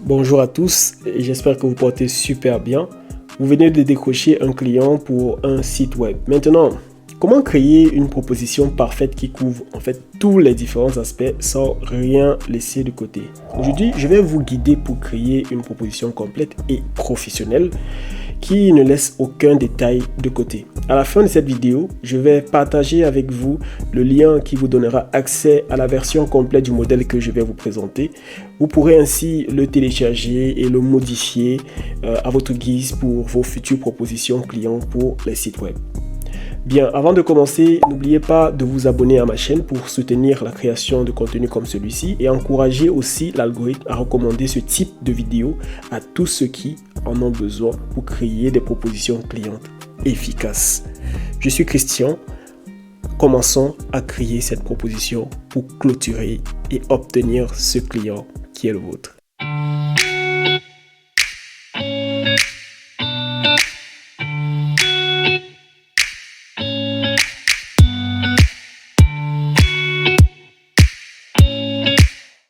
Bonjour à tous et j'espère que vous portez super bien. Vous venez de décrocher un client pour un site web. Maintenant, comment créer une proposition parfaite qui couvre en fait tous les différents aspects sans rien laisser de côté? Aujourd'hui, je vais vous guider pour créer une proposition complète et professionnelle qui ne laisse aucun détail de côté. À la fin de cette vidéo, je vais partager avec vous le lien qui vous donnera accès à la version complète du modèle que je vais vous présenter. Vous pourrez ainsi le télécharger et le modifier à votre guise pour vos futures propositions clients pour les sites web. Bien, avant de commencer, n'oubliez pas de vous abonner à ma chaîne pour soutenir la création de contenu comme celui-ci et encourager aussi l'algorithme à recommander ce type de vidéo à tous ceux qui en ont besoin pour créer des propositions clientes efficaces. Je suis Christian. Commençons à créer cette proposition pour clôturer et obtenir ce client qui est le vôtre.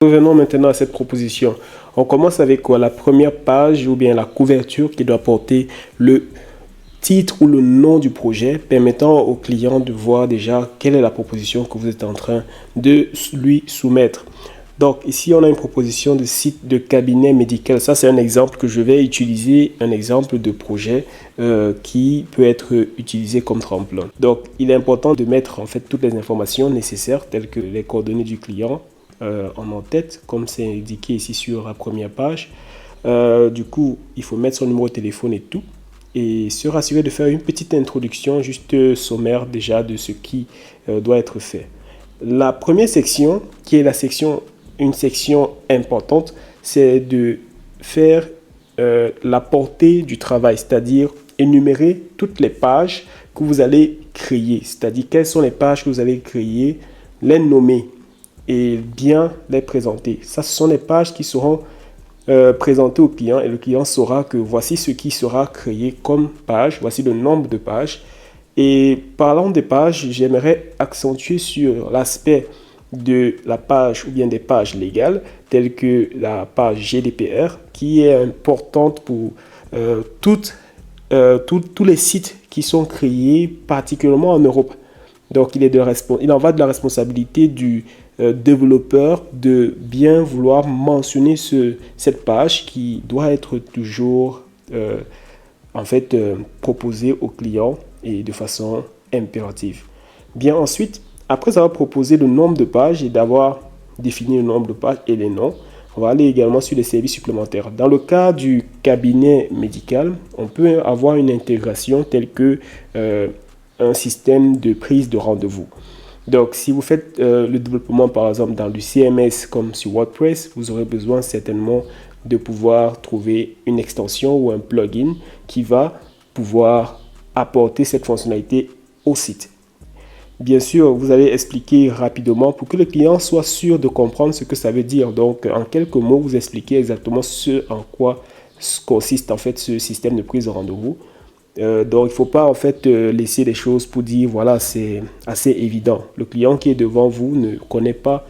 Revenons maintenant à cette proposition. On commence avec quoi? La première page ou bien la couverture qui doit porter le titre ou le nom du projet, permettant au client de voir déjà quelle est la proposition que vous êtes en train de lui soumettre. Donc ici, on a une proposition de site de cabinet médical. Ça, c'est un exemple que je vais utiliser, un exemple de projet qui peut être utilisé comme tremplin. Donc, il est important de mettre en fait toutes les informations nécessaires, telles que les coordonnées du client, en en-tête, comme c'est indiqué ici sur la première page. Du coup, il faut mettre son numéro de téléphone et tout. Et se rassurer de faire une petite introduction, juste sommaire déjà de ce qui doit être fait. La première section, qui est une section importante, c'est de faire la portée du travail, c'est-à-dire énumérer toutes les pages que vous allez créer, c'est-à-dire quelles sont les pages que vous allez créer, les nommer et bien les présenter. Ça, ce sont les pages qui seront présentées au client et le client saura que voici ce qui sera créé comme page, voici le nombre de pages. Et parlant des pages, j'aimerais accentuer sur l'aspect de la page ou bien des pages légales, telles que la page GDPR, qui est importante pour tous les sites qui sont créés, particulièrement en Europe. Donc, il en va de la responsabilité du développeur de bien vouloir mentionner cette page qui doit être toujours proposée au client et de façon impérative. Bien ensuite, après avoir proposé le nombre de pages et d'avoir défini le nombre de pages et les noms, on va aller également sur les services supplémentaires. Dans le cas du cabinet médical, on peut avoir une intégration telle que un système de prise de rendez-vous. Donc, si vous faites le développement, par exemple, dans du CMS comme sur WordPress, vous aurez besoin certainement de pouvoir trouver une extension ou un plugin qui va pouvoir apporter cette fonctionnalité au site. Bien sûr, vous allez expliquer rapidement pour que le client soit sûr de comprendre ce que ça veut dire. Donc, en quelques mots, vous expliquez exactement ce en quoi consiste en fait ce système de prise de rendez-vous. Donc, il ne faut pas en fait laisser les choses pour dire voilà, c'est assez évident. Le client qui est devant vous ne connaît pas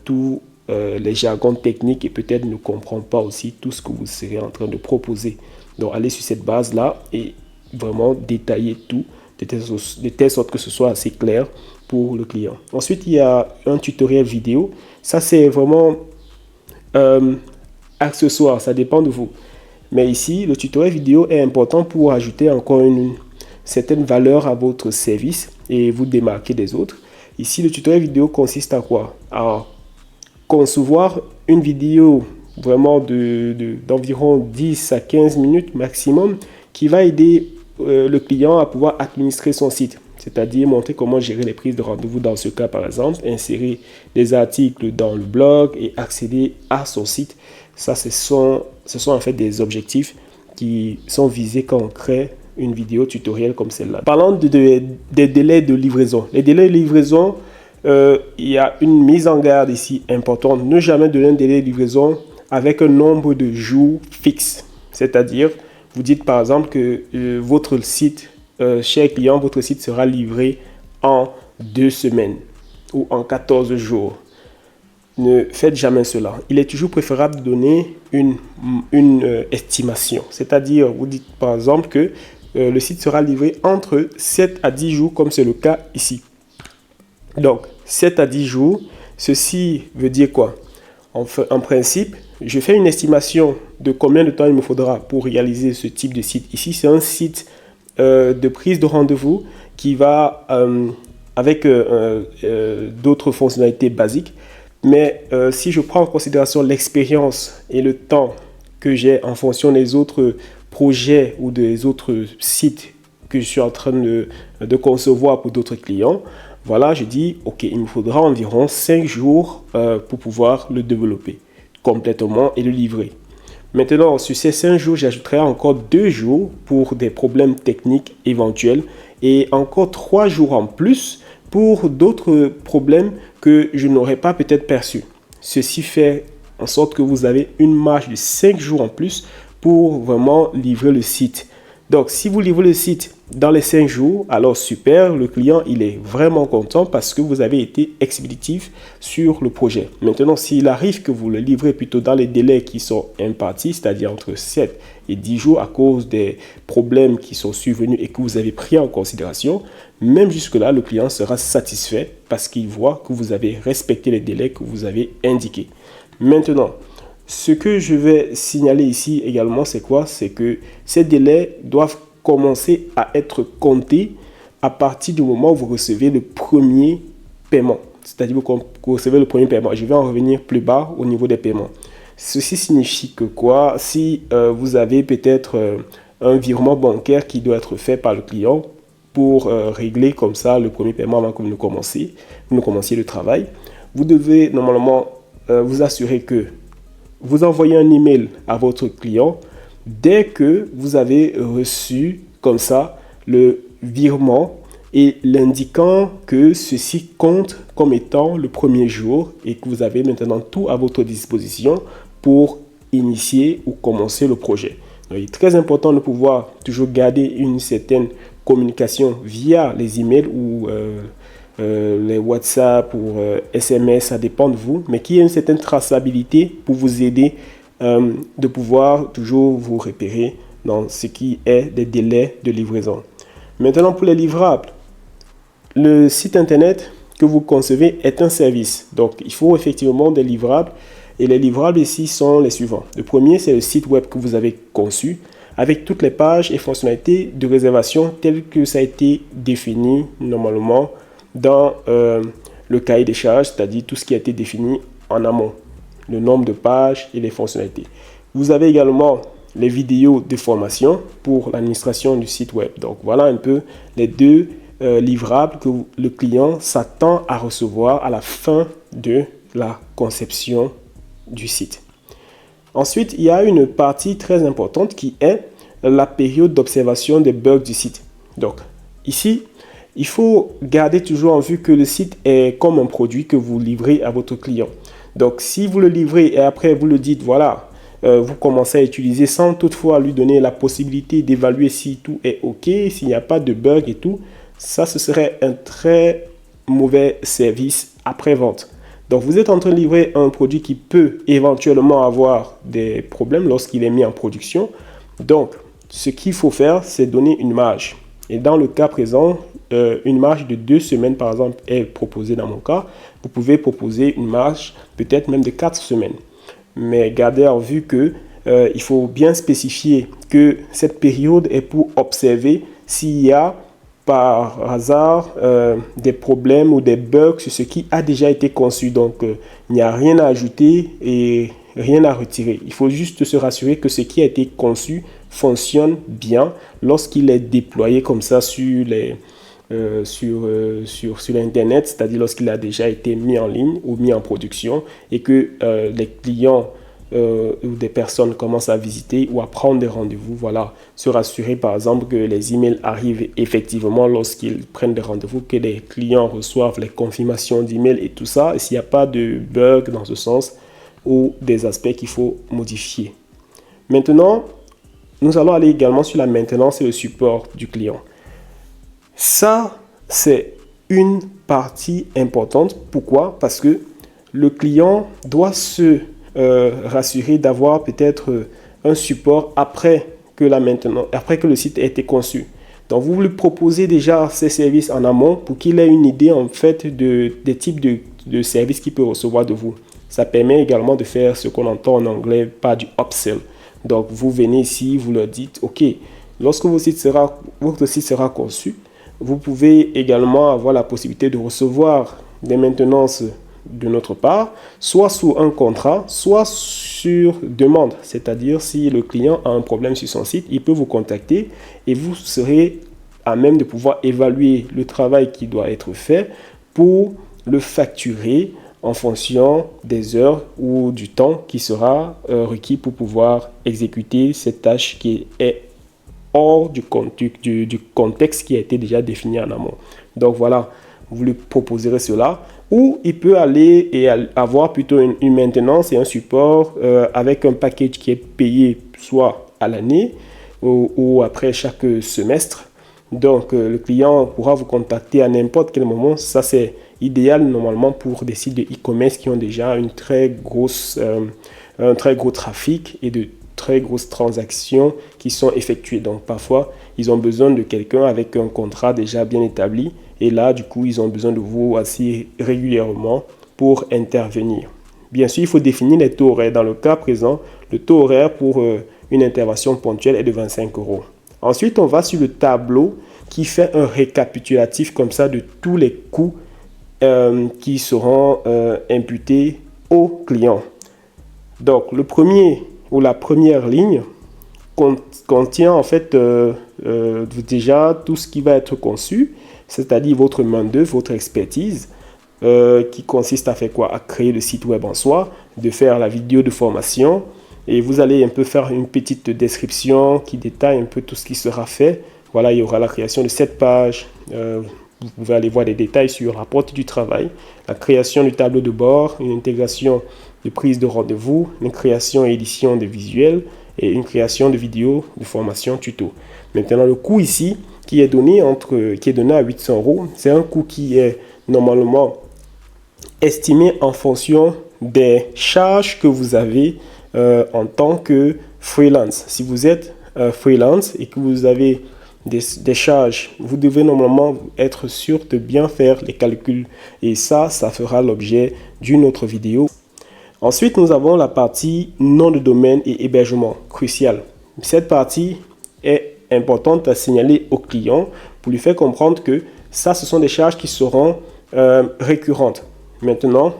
tous les jargons techniques et peut-être ne comprend pas aussi tout ce que vous serez en train de proposer. Donc, allez sur cette base-là et vraiment détailler tout de telle sorte que ce soit assez clair pour le client. Ensuite, il y a un tutoriel vidéo. Ça, c'est vraiment accessoire, ça dépend de vous. Mais ici, le tutoriel vidéo est important pour ajouter encore une certaine valeur à votre service et vous démarquer des autres. Ici, le tutoriel vidéo consiste à quoi? À concevoir une vidéo vraiment d'environ 10 à 15 minutes maximum qui va aider le client à pouvoir administrer son site. C'est-à-dire montrer comment gérer les prises de rendez-vous dans ce cas, par exemple, insérer des articles dans le blog et accéder à son site. Ça, ce sont en fait des objectifs qui sont visés quand on crée une vidéo tutoriel comme celle-là. Parlant des délais de livraison. Les délais de livraison, il y a une mise en garde ici importante. Ne jamais donner un délai de livraison avec un nombre de jours fixe. C'est-à-dire, vous dites par exemple que votre site, cher client, votre site sera livré en 2 semaines ou en 14 jours. ne faites jamais cela. Il est toujours préférable de donner une estimation. C'est-à-dire, vous dites par exemple que le site sera livré entre 7 à 10 jours, comme c'est le cas ici. Donc, 7 à 10 jours, ceci veut dire quoi? En principe, je fais une estimation de combien de temps il me faudra pour réaliser ce type de site. Ici, c'est un site de prise de rendez-vous qui va avec d'autres fonctionnalités basiques. Mais si je prends en considération l'expérience et le temps que j'ai en fonction des autres projets ou des autres sites que je suis en train de concevoir pour d'autres clients, voilà, je dis, ok, il me faudra environ 5 jours pour pouvoir le développer complètement et le livrer. Maintenant, sur ces 5 jours, j'ajouterai encore 2 jours pour des problèmes techniques éventuels et encore 3 jours en plus pour d'autres problèmes que je n'aurais pas peut-être perçus. Ceci fait en sorte que vous avez une marge de 5 jours en plus pour vraiment livrer le site. Donc, si vous livrez le site dans les 5 jours, alors super, le client, il est vraiment content parce que vous avez été expéditif sur le projet. Maintenant, s'il arrive que vous le livrez plutôt dans les délais qui sont impartis, c'est-à-dire entre 7 et 10 jours à cause des problèmes qui sont survenus et que vous avez pris en considération, même jusque-là, le client sera satisfait parce qu'il voit que vous avez respecté les délais que vous avez indiqués. Maintenant, ce que je vais signaler ici également, c'est quoi? C'est que ces délais doivent commencer à être comptés à partir du moment où vous recevez le premier paiement. C'est-à-dire que vous recevez le premier paiement. Je vais en revenir plus bas au niveau des paiements. Ceci signifie que quoi? Si vous avez peut-être un virement bancaire qui doit être fait par le client pour régler comme ça le premier paiement avant que vous ne commenciez le travail, vous devez normalement vous assurer que vous envoyez un email à votre client dès que vous avez reçu comme ça le virement et l'indiquant que ceci compte comme étant le premier jour et que vous avez maintenant tout à votre disposition pour initier ou commencer le projet. Donc, il est très important de pouvoir toujours garder une certaine communication via les emails ou les WhatsApp ou SMS, ça dépend de vous, mais qu'il y ait une certaine traçabilité pour vous aider de pouvoir toujours vous repérer dans ce qui est des délais de livraison. Maintenant, pour les livrables, le site internet que vous concevez est un service. Donc, il faut effectivement des livrables. Et les livrables ici sont les suivants. Le premier, c'est le site web que vous avez conçu avec toutes les pages et fonctionnalités de réservation telles que ça a été défini normalement dans le cahier des charges, c'est-à-dire tout ce qui a été défini en amont, le nombre de pages et les fonctionnalités. Vous avez également les vidéos de formation pour l'administration du site web. Donc voilà un peu les deux livrables que le client s'attend à recevoir à la fin de la conception du site. Ensuite, il y a une partie très importante qui est la période d'observation des bugs du site. Donc ici, il faut garder toujours en vue que le site est comme un produit que vous livrez à votre client. Donc, si vous le livrez et après vous le dites, voilà, vous commencez à utiliser sans toutefois lui donner la possibilité d'évaluer si tout est OK, s'il n'y a pas de bug et tout, ça, ce serait un très mauvais service après-vente. Donc, vous êtes en train de livrer un produit qui peut éventuellement avoir des problèmes lorsqu'il est mis en production. Donc, ce qu'il faut faire, c'est donner une marge. Et dans le cas présent, une marge de 2 semaines, par exemple, est proposée dans mon cas. Vous pouvez proposer une marge peut-être même de 4 semaines. Mais gardez en vue que il faut bien spécifier que cette période est pour observer s'il y a par hasard des problèmes ou des bugs sur ce qui a déjà été conçu. Donc, il n'y a rien à ajouter et rien à retirer. Il faut juste se rassurer que ce qui a été conçu fonctionne bien lorsqu'il est déployé comme ça sur l'internet, c'est-à-dire lorsqu'il a déjà été mis en ligne ou mis en production et que les clients ou des personnes commencent à visiter ou à prendre des rendez-vous. Voilà, se rassurer par exemple que les emails arrivent effectivement lorsqu'ils prennent des rendez-vous, que les clients reçoivent les confirmations d'emails et tout ça, et s'il n'y a pas de bug dans ce sens ou des aspects qu'il faut modifier. Maintenant, nous allons aller également sur la maintenance et le support du client. Ça, c'est une partie importante. Pourquoi? Parce que le client doit se rassurer d'avoir peut-être un support après que le site ait été conçu. Donc, vous lui proposez déjà ces services en amont pour qu'il ait une idée en fait des types de services qu'il peut recevoir de vous. Ça permet également de faire ce qu'on entend en anglais par du upsell. Donc, vous venez ici, vous leur dites, OK, lorsque votre site sera conçu, vous pouvez également avoir la possibilité de recevoir des maintenances de notre part, soit sous un contrat, soit sur demande. C'est-à-dire, si le client a un problème sur son site, il peut vous contacter et vous serez à même de pouvoir évaluer le travail qui doit être fait pour le facturer en fonction des heures ou du temps qui sera requis pour pouvoir exécuter cette tâche qui est hors du contexte qui a été déjà défini en amont. Donc voilà, vous lui proposerez cela. Ou il peut aller et avoir plutôt une maintenance et un support avec un package qui est payé soit à l'année ou après chaque semestre. Donc le client pourra vous contacter à n'importe quel moment. Ça c'est idéal normalement pour des sites de e-commerce qui ont déjà un très gros trafic et de très grosses transactions qui sont effectuées. Donc parfois ils ont besoin de quelqu'un avec un contrat déjà bien établi. Et là, du coup, ils ont besoin de vous assez régulièrement pour intervenir. Bien sûr, il faut définir les taux horaires. Dans le cas présent, le taux horaire pour une intervention ponctuelle est de 25 €. Ensuite, on va sur le tableau qui fait un récapitulatif comme ça de tous les coûts qui seront imputés au client. Donc, le premier ou la première ligne contient en fait déjà tout ce qui va être conçu, c'est-à-dire votre main-d'œuvre, votre expertise, qui consiste à faire quoi? À créer le site web en soi, de faire la vidéo de formation, et vous allez un peu faire une petite description qui détaille un peu tout ce qui sera fait. Voilà, il y aura la création de cette page, vous pouvez aller voir des détails sur la porte du travail, la création du tableau de bord, une intégration de prise de rendez-vous, une création et édition de visuels, et une création de vidéos de formation tuto. Maintenant, le coût ici, qui est donné à 800 €, c'est un coût qui est normalement estimé en fonction des charges que vous avez en tant que freelance. Si vous êtes freelance et que vous avez des charges, vous devez normalement être sûr de bien faire les calculs. Et ça fera l'objet d'une autre vidéo. Ensuite, nous avons la partie nom de domaine et hébergement, crucial. Cette partie est importante à signaler au client pour lui faire comprendre que ça, ce sont des charges qui seront récurrentes. Maintenant,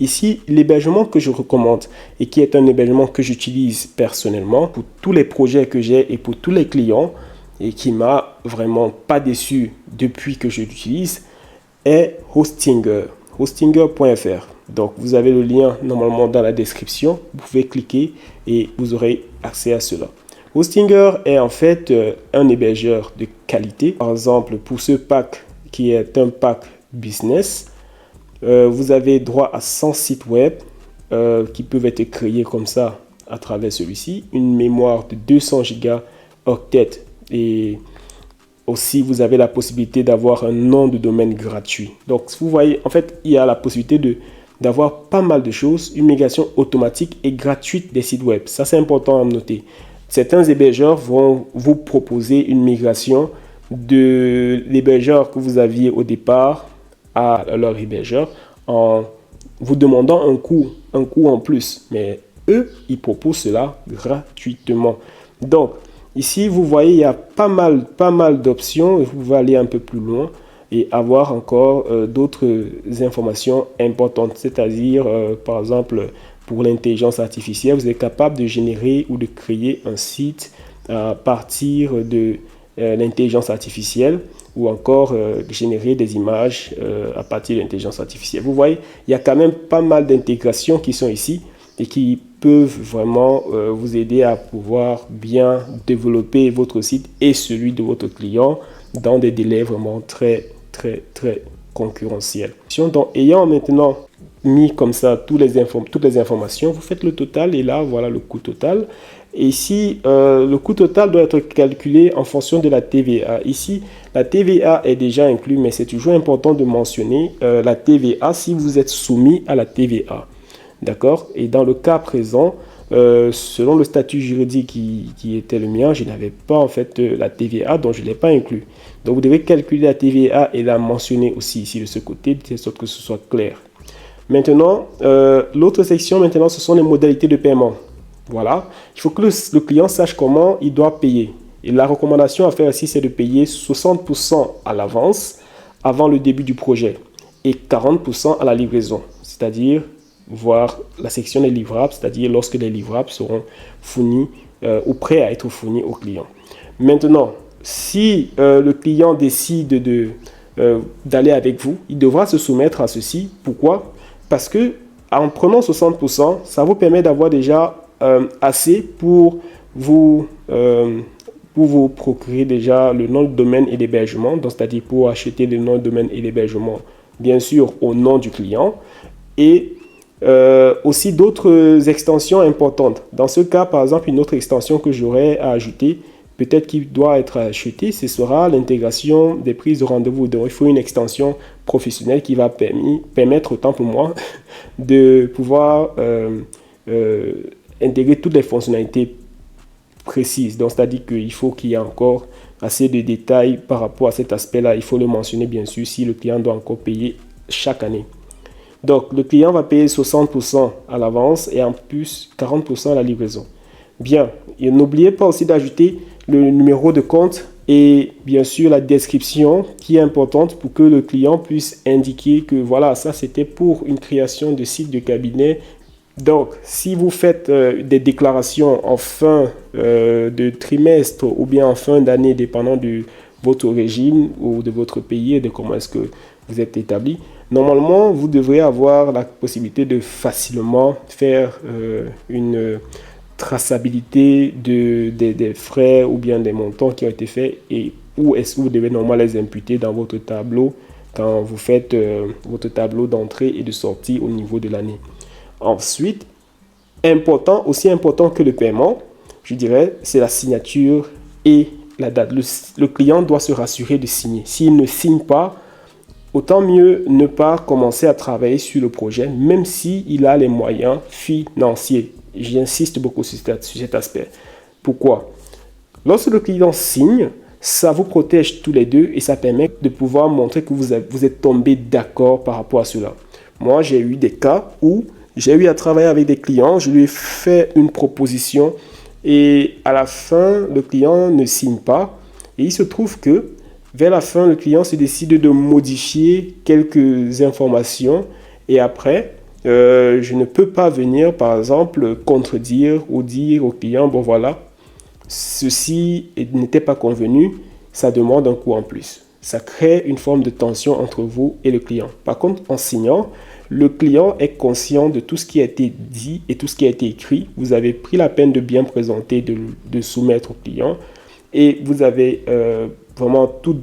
ici, l'hébergement que je recommande et qui est un hébergement que j'utilise personnellement pour tous les projets que j'ai et pour tous les clients et qui m'a vraiment pas déçu depuis que je l'utilise est Hostinger, hostinger.fr. Donc, vous avez le lien normalement dans la description. Vous pouvez cliquer et vous aurez accès à cela. Hostinger est en fait un hébergeur de qualité. Par exemple, pour ce pack qui est un pack business, vous avez droit à 100 sites web qui peuvent être créés comme ça à travers celui-ci. Une mémoire de 200 gigaoctets et aussi vous avez la possibilité d'avoir un nom de domaine gratuit. Donc, vous voyez, en fait, il y a la possibilité d'avoir pas mal de choses, une migration automatique et gratuite des sites web. Ça, c'est important à noter. Certains hébergeurs vont vous proposer une migration de l'hébergeur que vous aviez au départ à leur hébergeur en vous demandant un coût en plus. Mais eux, ils proposent cela gratuitement. Donc, ici, vous voyez, il y a pas mal d'options. Vous pouvez aller un peu plus loin et avoir encore d'autres informations importantes. C'est-à-dire, par exemple, pour l'intelligence artificielle, vous êtes capable de générer ou de créer un site à partir de l'intelligence artificielle ou encore générer des images à partir de l'intelligence artificielle. Vous voyez, il y a quand même pas mal d'intégrations qui sont ici et qui peuvent vraiment vous aider à pouvoir bien développer votre site et celui de votre client dans des délais vraiment très concurrentiels. Donc, ayant maintenant mis comme ça toutes les informations, vous faites le total et là, voilà le coût total. Et ici, le coût total doit être calculé en fonction de la TVA. Ici, la TVA est déjà inclue, mais c'est toujours important de mentionner la TVA si vous êtes soumis à la TVA. D'accord? Et dans le cas présent, selon le statut juridique qui était le mien, je n'avais pas en fait la TVA, donc je ne l'ai pas inclus. Donc vous devez calculer la TVA et la mentionner aussi ici de ce côté, de sorte que ce soit clair. Maintenant, l'autre section, maintenant, ce sont les modalités de paiement. Voilà, il faut que le client sache comment il doit payer. Et la recommandation à faire ici, c'est de payer 60% à l'avance avant le début du projet et 40% à la livraison, c'est-à-dire voir la section des livrables, c'est-à-dire lorsque les livrables seront fournis ou prêts à être fournis au client. Maintenant, si le client décide d'aller avec vous, il devra se soumettre à ceci. Pourquoi? Parce que en prenant 60%, ça vous permet d'avoir déjà assez pour vous procurer déjà le nom de domaine et l'hébergement, donc c'est-à-dire pour acheter le nom de domaine et l'hébergement, bien sûr au nom du client, et aussi d'autres extensions importantes. Dans ce cas, par exemple, une autre extension que j'aurais à ajouter, peut-être qu'il doit être acheté, ce sera l'intégration des prises de rendez-vous. Donc, il faut une extension professionnelle qui va permettre, autant pour moi, de pouvoir intégrer toutes les fonctionnalités précises. Donc, c'est-à-dire qu'il faut qu'il y ait encore assez de détails par rapport à cet aspect-là. Il faut le mentionner, bien sûr, si le client doit encore payer chaque année. Donc, le client va payer 60% à l'avance et en plus 40% à la livraison. Bien, et n'oubliez pas aussi d'ajouter le numéro de compte et bien sûr la description qui est importante pour que le client puisse indiquer que voilà, ça c'était pour une création de site de cabinet. Donc, si vous faites des déclarations en fin de trimestre ou bien en fin d'année, dépendant de votre origine ou de votre pays et de comment est-ce que vous êtes établi, normalement, vous devrez avoir la possibilité de facilement faire une traçabilité des frais ou bien des montants qui ont été faits et où est-ce que vous devez normalement les imputer dans votre tableau quand vous faites votre tableau d'entrée et de sortie au niveau de l'année. Ensuite, aussi important que le paiement, je dirais, c'est la signature et la date. Le client doit se rassurer de signer. S'il ne signe pas, autant mieux ne pas commencer à travailler sur le projet, même s'il a les moyens financiers. J'insiste beaucoup sur cet aspect. Pourquoi? Lorsque le client signe, ça vous protège tous les deux et ça permet de pouvoir montrer que vous êtes tombé d'accord par rapport à cela. Moi, j'ai eu des cas où j'ai eu à travailler avec des clients, je lui ai fait une proposition et à la fin, le client ne signe pas. Et il se trouve que vers la fin, le client se décide de modifier quelques informations et après, je ne peux pas venir, par exemple, contredire ou dire au client, bon voilà, ceci n'était pas convenu, ça demande un coût en plus. Ça crée une forme de tension entre vous et le client. Par contre, en signant, le client est conscient de tout ce qui a été dit et tout ce qui a été écrit. Vous avez pris la peine de bien présenter, de soumettre au client et vous avez vraiment tout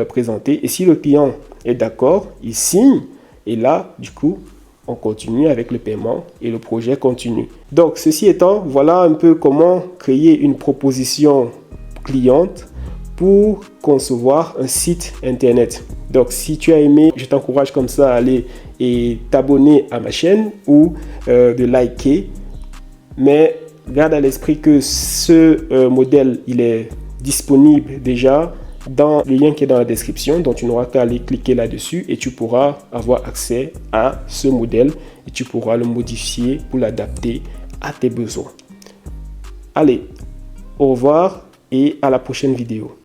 présenté. Et si le client est d'accord, il signe et là, du coup, on continue avec le paiement et le projet continue. Donc, ceci étant, voilà un peu comment créer une proposition cliente pour concevoir un site internet. Donc, si tu as aimé, je t'encourage comme ça à aller et t'abonner à ma chaîne ou de liker. Mais garde à l'esprit que ce modèle, il est disponible déjà dans le lien qui est dans la description, donc tu n'auras qu'à aller cliquer là-dessus et tu pourras avoir accès à ce modèle et tu pourras le modifier pour l'adapter à tes besoins. Allez, au revoir et à la prochaine vidéo.